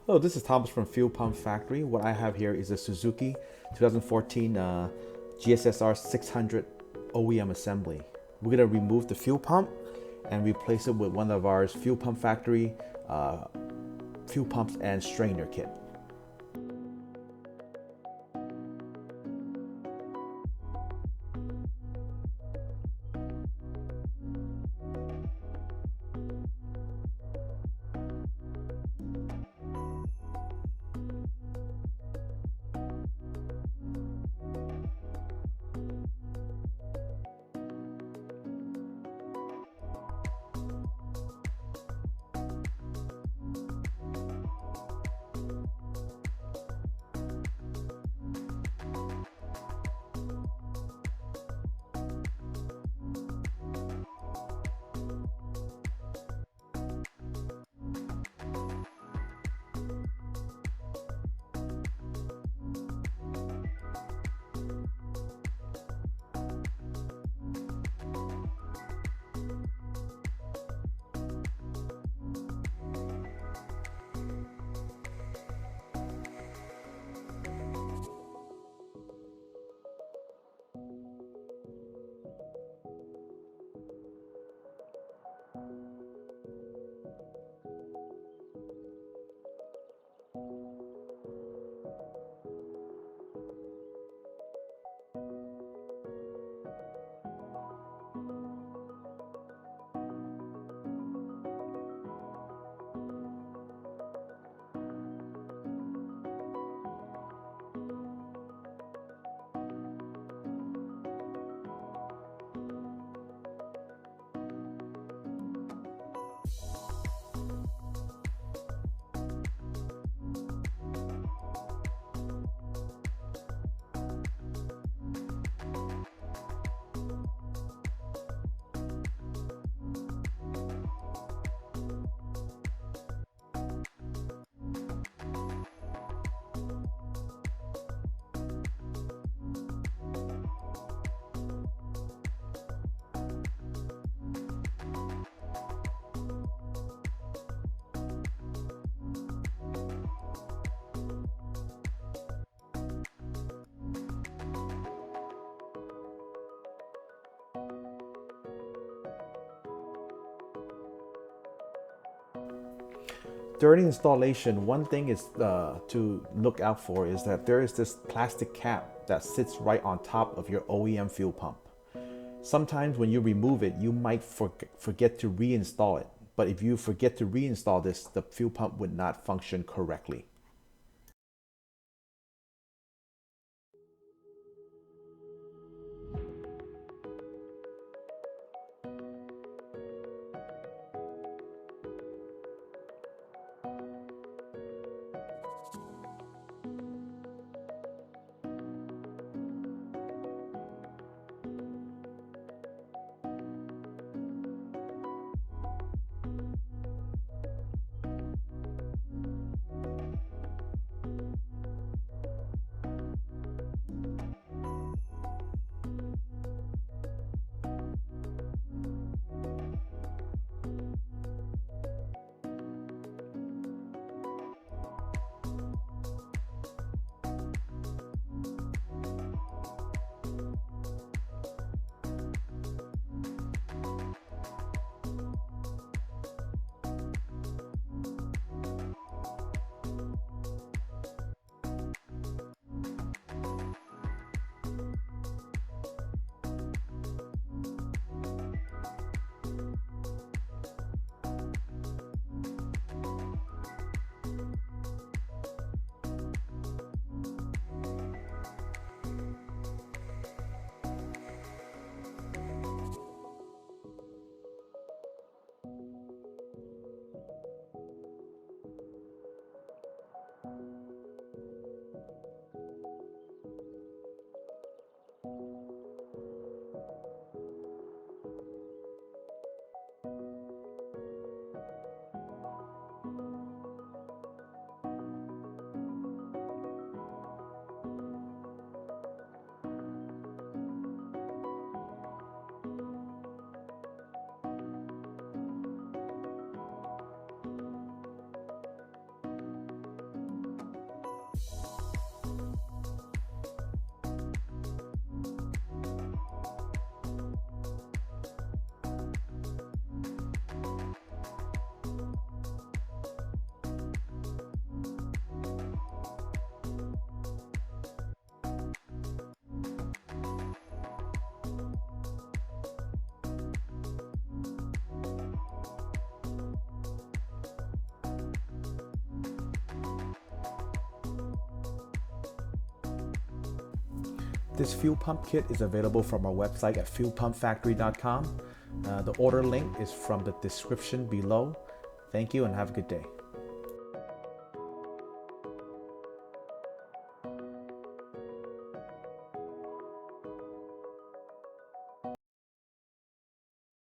Hello, this is Thomas from Fuel Pump Factory. What I have here is a Suzuki 2014 GSX-R600 OEM assembly. We're going to remove the fuel pump and replace it with one of our Fuel Pump Factory fuel pumps and strainer kit. During installation, one thing is to look out for is that there is this plastic cap that sits right on top of your OEM fuel pump. Sometimes when you remove it, you might forget to reinstall it. But if you forget to reinstall this, the fuel pump would not function correctly. This fuel pump kit is available from our website at fuelpumpfactory.com. The order link is from the description below. Thank you and have a good day.